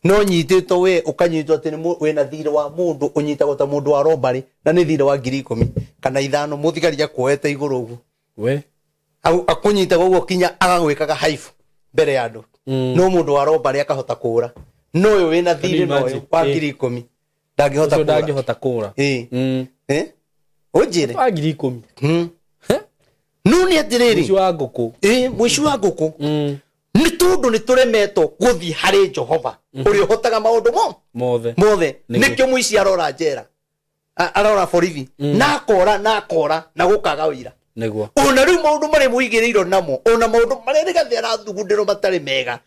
no nyitĩtwo we ũkanyitwo atĩ wĩna thirĩ wa mũndũ ũnyitagwo ta mũndũ wa robari na nĩ thirĩ wa 10,000 kana 5 mũthigari akuoete igũrũ ũguo we akunyitaga ũguo kinya agagwĩkaga haifu mbere ya andũ no mũndũ wa robari akahota kũũra no ũyũ wĩna thirĩ no wa 10,000 ndangĩhota kũũra ũnjĩre wa 10,000 no nĩ atĩrĩrĩ mũici wa ngũkũ mũici wa ngũkũ nĩ tondũ nĩ tũremetwo gũthiĩ harĩ Jehova ũrĩa ũhotaga maũndũ mothe nĩkĩo mũici arora njera arora borithi na akora na gũkaga ũira nĩguo ona rĩu maũndũ marĩa mũigĩrĩirwo namo ona maũndũ marĩa rĩgathĩ arathugundĩrwo matarĩ mega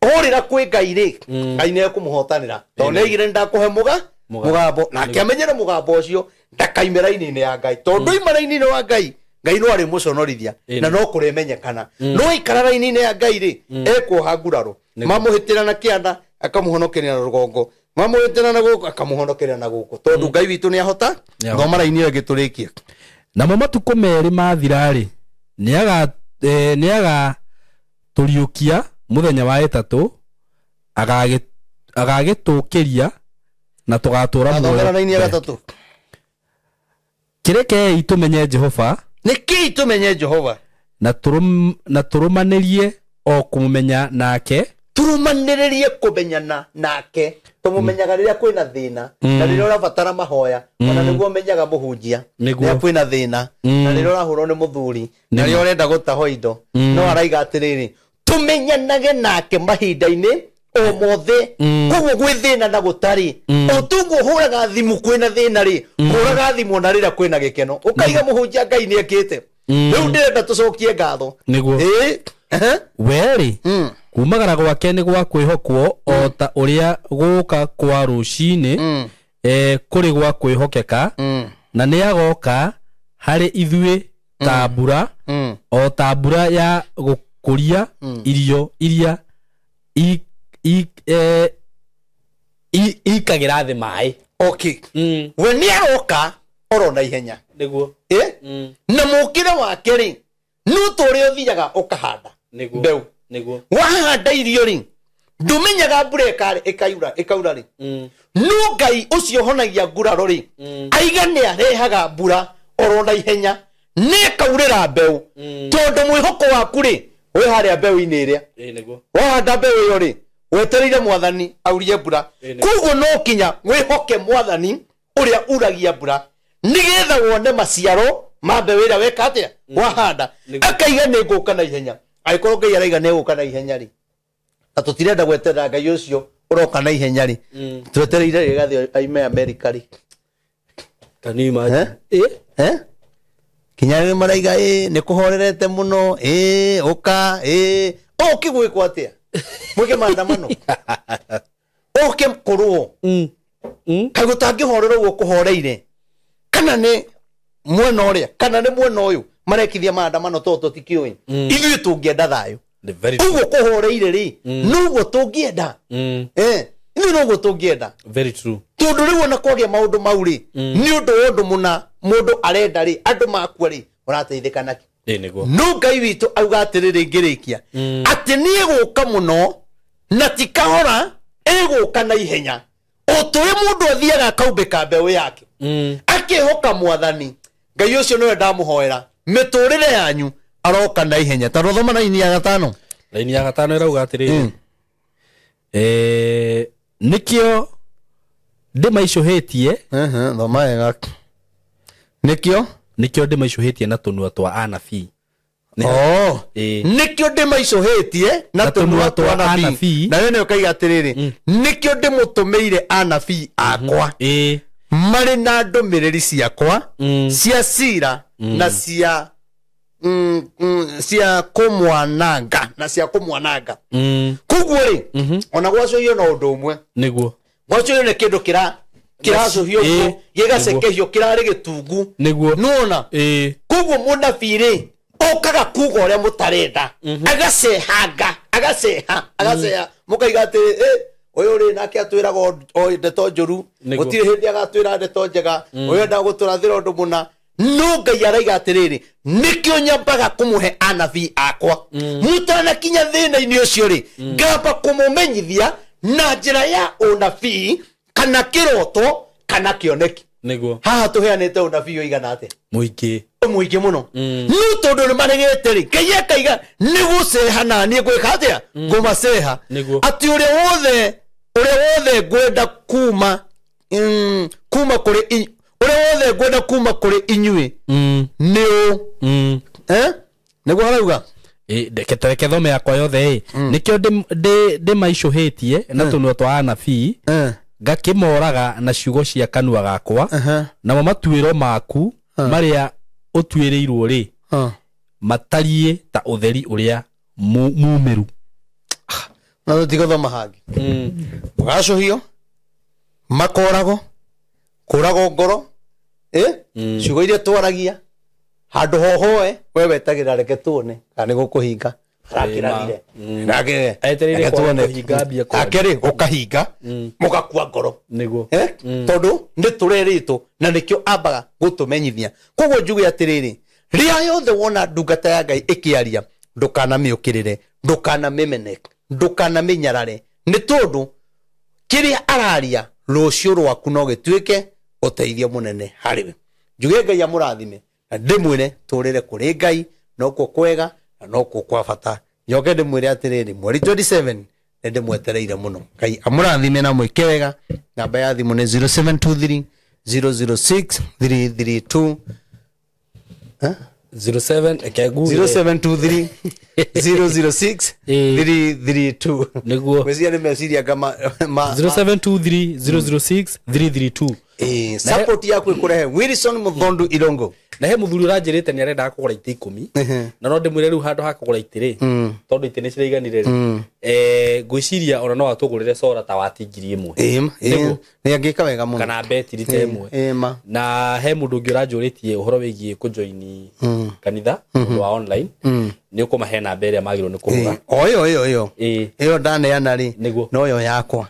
orĩra kwĩ Ngai rĩ Ngai nĩ ekũmũhotanĩra tondũ nĩaigire ndakũhe mũgambo na akĩamenyere mũgambo ũcio ndakaime raini-inĩ ya Ngai tondũ ima raini-inĩ wa Ngai Ngai no arĩ mũconorithia na no kũrĩmenyekana no ikara raini-inĩ ya Ngai rĩ ekuoha nguraro mamũhĩtĩra na kĩanda akamũhonokeria na rũgongo mamũhĩtĩra na gũkũ akamũhonokeria na gũkũ tondũ Ngai witũ nĩ ahota thoma raini ĩyo ĩgĩtũrĩkia na matukũ merĩ mathira rĩ nĩaga tũriũkia mũthenya wa ĩtatũ agagĩtũkĩria na tũgatũra muoyo kĩrekei tũmenye Jehova nĩkĩĩ tũmenye Jehova na tũrũmanĩrie o kũmũmenya nake turumanĩrĩrie kũmenyana nake tũmũmenyaga rĩrĩa kwĩna thĩna na rĩrĩa ũrabatara mahoya ona nĩguo ũmenyaga mũhunjia rĩrĩa kwĩna thĩna na rĩrĩa ũrahũrwo nĩ mũthuri na rĩrĩa ũrenda gũtahwo indo no araiga atĩrĩrĩ tũmenyanage nake mahinda-inĩ o mothe koguo gwĩ thĩna na gũtarĩ o tuguo hũraga thimũ kwĩna thĩna rĩ hũraga thimũ na rĩrĩa kwĩna gĩkeno ũkaiga mũhunjia Ngai nĩ ekĩte rĩu ndĩrenda tũcokie ngatho werĩ kumagara gwake nĩ gwa kwĩhokwo o ta ũrĩa gũka kwa rũcinĩ kũrĩ gwa kwĩhokeka na nĩ agoka harĩ ithuĩ ta mbura o ta mbura ya gũkũria irio iria ikagĩra thĩ maĩ we nĩ aroka oro na ihenya nĩguo na mũkĩre wake rĩ no tũrĩa ũthiaga ũkahanda mbeũ wahanda irio rĩ ndũmenyaga mbura ĩkaura rĩ no Ngai ũcio honagia nguraro rĩ aiga nĩ arehaga mbura oro na ihenya nĩkaurĩra mbeũ tondũ mwĩhoko waku rĩ wĩ harĩa mbeũ-inĩ ĩrĩa wahanda mbeũ ĩyo rĩ wetereire mwathani aurie mbura koguo no kinya wĩhoke mwathani ũrĩa uragia mbura nigetha wone maciaro mambe wira weka atia wahanda akaiga niguka na ihenya aikorwo ngai araiga niguka na ihenya ri atutirenda gwetera ngai ucio uroka na ihenya ri twetereire rigathi aime America ri kanima kinyarire maraiga ni kuhorerete muno uka kigwikwo atia mwike maandamano kurwo kago tangihorera ugo kuhoreire kana ni mwena uria kana ni mwena uyu marekithia maandamano toto tikioi ithuĩ tũngĩenda thayũ uguo kuhoreire ri nuguo tũngĩenda ithuĩ nuguo tũngĩenda very true tondu rĩu ona kwagĩa maũndũ mau ri nĩ ũndũ wa ũndũ mũna mũndũ arenda ri andũ makua ri ũrateithĩka naki no Ngai witũ auga atĩrĩrĩ ngĩrĩkia atĩ nĩ egũka mũno na ti kahora egũka na ihenya otũrĩ mũndũ athiaga akaumbĩka mbeũ yake akĩhoka mwathani Ngai ũcio nĩwe ndamũhoera mĩtũrĩre yanyu aroka na ihenya ta rothoma na ini ya gatano ĩrauga atĩrĩrĩ nikio ndĩmaicũhĩtie thoma wega nikio ndĩmaicũhĩtie na tũnua twa anabii nikio ndĩmaicũhĩtie na tũnua twa anabii na wewe ũkaiga atĩrĩrĩ nikio ndĩmũtũmĩire anabii akwa marĩ na ndũmĩrĩri ciakwa cia cira na cia kũmwananga koguo rĩ ona gwacũhio na ũndũ ũmwe nĩguo gwacũhio nĩ kĩndũ kĩracũhio gĩgacekehio kĩrarĩ gĩtungu nuona koguo mũnabii rĩ okaga kuga ũrĩa mũtarenda agaceha mũkaiga atĩ ũyũ rĩ nake atwĩraga o ndeto njũru gũtirĩ hĩndĩ agatwĩra ndeto njega ũyũ endaga gũtũrathĩra ũndũ mũna no Ngai araiga atĩrĩrĩ nĩkĩo nyambaga kũmũhe anabii akwa mũtanakinya thĩna-inĩ ũcio rĩ ngamba kũmũmenyithia na njĩra ya ũnabii kana kĩroto kana kĩoneki haha tũheanĩte ũnabii ũigana atĩa mũingĩ mũno no tondũ nĩ maregete rĩ Ngai akaiga nĩ gũceha na niĩ ngwĩka atĩa ngũmaceha atĩ ũrĩa wothe ngwenda kuma kũrĩ ũrĩa wothe ngwenda kuma kũrĩ inyuĩ nĩũ nĩguo harauga ndeke thome yakwa yothe nĩkĩo ndĩmaicũhĩtie na tũnua twa anabii ngakĩmoraga na ciugo cia kanua gakwa namo matuĩro maku marĩa ũtuĩrĩirwo rĩ matariĩ ta ũtheri ũrĩa mumĩru na tũtigathoma hangĩ mũgacũhio makoragwo kũragwo ngoro ciugo iria twaragia handũ hohoe we wetagĩra reke tuone kana nĩ gũkũhinga arakĩrathire nake etereire akerĩ gũkahinga mũgakua ngoro tondũ nĩ tũrerĩtwo na nĩkĩo ambaga gũtũmenyithia koguo njuge atĩrĩrĩ rĩrĩa yothe wona ndungata ya Ngai ĩkĩaria ndũkanamĩũkĩrĩre ndũkanamĩmene ndũkanamĩnyarare nĩ tondũ kĩrĩa araria rũciũ rwaku no gĩtuĩke ũteithio mũnene harĩwe njuge Ngai amũrathime na ndĩmwĩre tũrĩre kũrĩ Ngai nokuo kwega na nokuo kwa bata njoke ndĩmwĩre atĩrĩrĩ mweri 27 nĩ ndĩmwetereire mũno Ngai amũrathime na mwĩke wega namba ya thimũ nĩ 0723 006 332 0723 006 332 nĩguo wĩcia nĩ meciria ngama 0723 006 332 support yaku ikurehe Wilson Muthondu Irongo na he muthuri uranjirite ni arenda kugura iti 10 na no ndimwire riu handu ha kugura iti ri tondu iti ni ciraiganire ri ngwiciria ona no atugurire sora ta wati ngiri imwe ni angika wega muno kana betiri te imwe na he mundu ungi uranjuritie uhoro wigie ku join kanitha wa online ni ukumahe namba iria magirwo ni kuhura iyo ndaneana ri no yo yakwa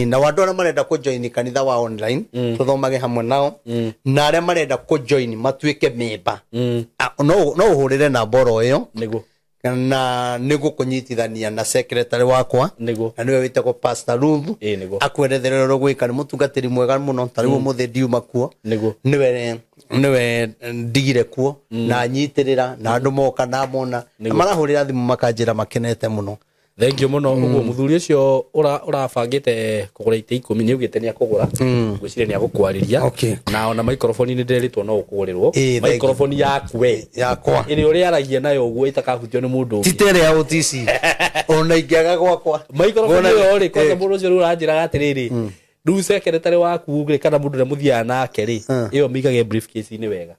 na wandu ara marenda ku join kanitha wa online tuthomage hamwe nao na aria marenda ku join matuike member no uhurire na boro iyo na nigu kunyitithania na secretary wakwa na niwe witako Pastor Ruth akweretherera ro gwika ni mutungatiri mwega muno tariwo muthe ndiuma kuo niwe ndigire kuo na nyitirira na andu moka na mona marahurira thimu makanjira makenete muno thank you muno uguo muthuri ucio urabangite kugura ite 10 ni ugite ni akugura gwicire ni agukwariria na ona microphone ni nderitwo no ukugurirwo microphone yakwa iri uri aragia nayo uguo itakahutio ni mundu titere ya OTC ona ingiaga gwakwa microphone yo ri kwa mundu ucio uranjira gatiriri du secretary waku kana mundu ne muthia nake ri iyo migage briefcase ni wega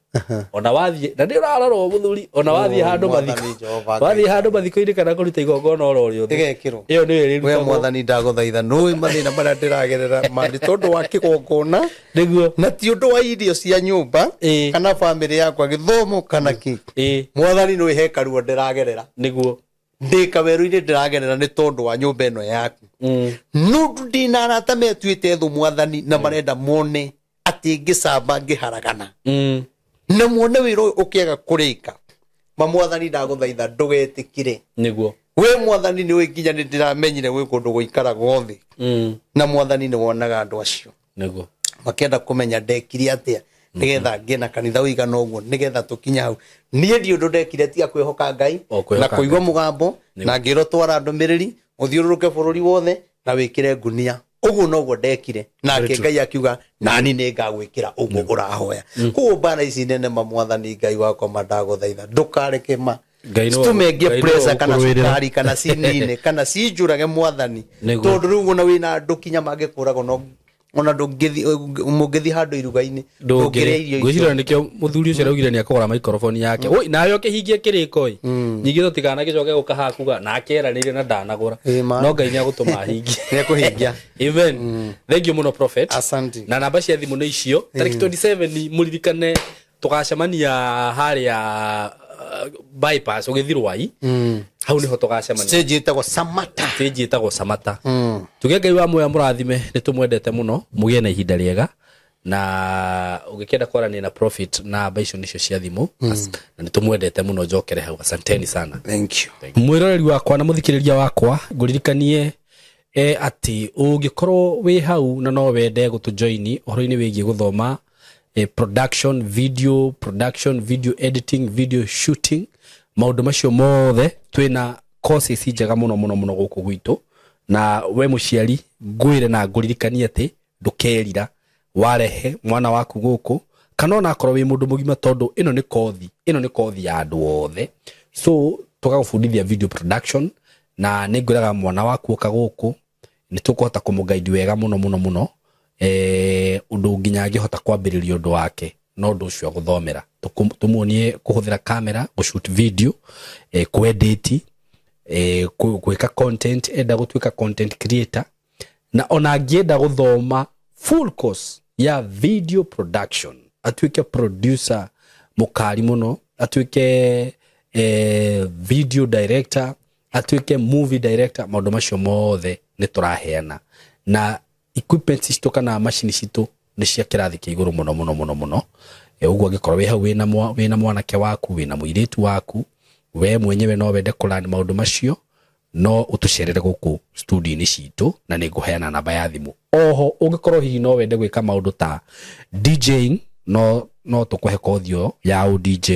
ona wathie na ndi urarorwo muthuri ona wathie handu mathiko kana kuruta igongona oro igekiro iyo ni iri we mwathani ndaguthaitha nui mathina maria ndiragerera mandi tondu wa kigongona niguo na ti undu wa irio cia nyumba kana family yakwa githomo kana ki mwathani nui hekaru ndiragerera niguo ndika weru-ini ndiragerera ni tondu wa nyumba ino yaku nundu ndinarata metuite thu mwathani na marenda mone ati ngicamba ngiharagana na muone wira ukiaga kurika mwathani ndaguthaitha ndugetikire niguo we mwathani ni we nginya ndiramenyire we kundu guikara gothi na mwathani ni wonaga andu acio niguo makenda kumenya ndekiri atia nigetha ngena kanitha uigana uguo nigetha tukinya hau nie ndi undu ndekire tia kwihoka Ngai na kuigwa mugambo na ngiro twara ndumiriri uthiururuke bururi wothe na wikire ngunia uguo noguo ndekire nake Ngai akiuga nani ni ngagwikira uguo urahoya kuo bana ici nene mwathani Ngai wako mandaguthaitha ndukareke tumengie pressure kana sukari kana sinine kana sinjurage mwathani tondu riu na wina ndukinya magikurago no ona ndungithi handu iruga-ini ndungire irio gwicira nikio muthuri ucio raugire ni akugura microphone yake oi nayo kihingie kiriko oi nyingi tutikana gicoke gukaha kuga na akeranire na ndanagura no Ngai ni agutuma hingie ni kuhingia even thank you muno prophet asante na namba cia thimu ni icio tariki 27 muririkane tugacemania haria bypass ugithirwai hau niho tugacemania stage itagwo Samata tuge Ngai wa moya murathime ni tumwendete muno mugie na ihinda riega na ugikenda kwarania na prophet na baisho nicio cia thimu na ni tumwendete muno njokere hau asanteni sana thank you mwiroreri wakwa na muthikiriria wakwa nguririkanie ati ungikorwo wi hau na no wende gutujoini uhoro-ini wigie guthoma production video editing video shooting maundu macio mothe twina courses njega muno guku gwitu na we muciari ngwire na nguririkanie ati ndukerira warehe mwana waku guku kana ona akorwo wi mundu mugima tondu ino ni kothi ya andu othe so tukagufundithia video production na ningwiraga mwana waku uka guku ni tukuhota kumuguide wega muno undu nginya angihota kwambiriria undu wake no undu ucio guthomera tumuonie kuhuthira camera gushoot video kuedit gwika content enda gutwika content creator na ona angienda guthoma full course ya video production atwike producer mukari muno atwike video director atwike movie director maundu macio mothe ni turaheana na equipment citu kana machine citu ni cia kirathi kia iguru muno uguo angikorwo wi hau wina mwanake waku wina muiritu waku we mwenyewe no wende kulani maundu macio no utucerere guku studio-ini citu na ninguheana namba ya thimu oho ungikorwo hihi no wende gwika maundu ta DJing no tukuhe kothio ya DJ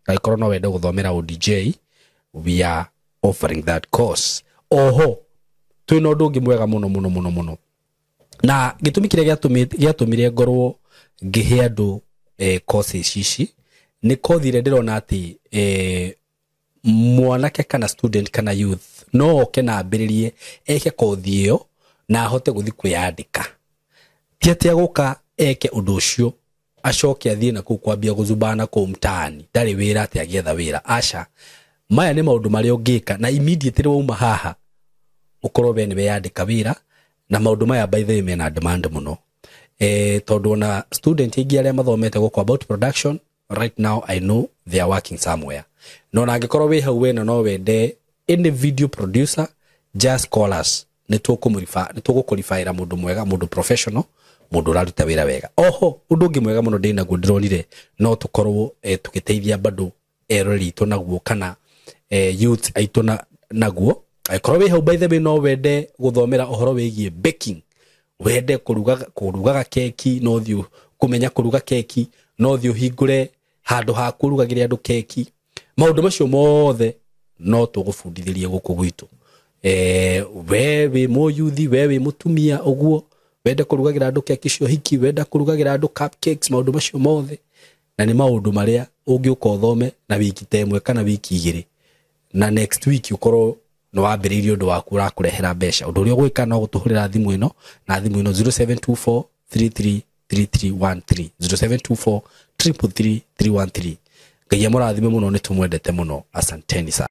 aikorwo no wende guthomera DJ we are offering that course oho twina undu ungi mwega muno na gitumi kiria giatumire ngorwo ngihe andu courses ici ni kothi ire ndirona ati mwanake kana student kana youth no oke na ambiririe eke kothi iyo na ahote guthi kwiyandika ti ati aguka eke undu ucio acoke athie na kwambia guzubana ku mtaani ndari wira ati agietha wira aca maya ni maundu maria ungika na immediately wauma haha ukorwo we ni weyandika wira na maundu maya by the way mena demand muno tondu na student ingi aria mathomete guko about production right now I know they are working somewhere no na angikorwo we hau wena no wende any video producer just call us nitugukurifira mundu mwega mundu professional mundu raruta wira wega oho undu ungi mwega muno ndina gudironire no tukorwo tukiteithia bado erori naguo kana youth aitu naguo aikorwo we hau by the way no wende guthomera ohoro wigie baking wende kurugaga keki no thiu kumenya kuruga keki no thiu hingure handu ha kurugagiria andu keki maundu macio mothe no tugufundithĩrie guku gwitu wewe moyuthi wewe mutumia uguo wenda kurugagira andu keki cio hiki wenda kurugagira andu cupcakes maundu macio mothe na ni maundu maria ungiuka uthome na wiki temwe kana wiki igiri na next week ukorwo no wambiririo undu waku urakurehera mbeca undu uria gwika no gutuhurira thimu ino na thimu ino 0724 333313 0724 333313 Ngai amurathime muno ni tumwendete muno asanteni sana.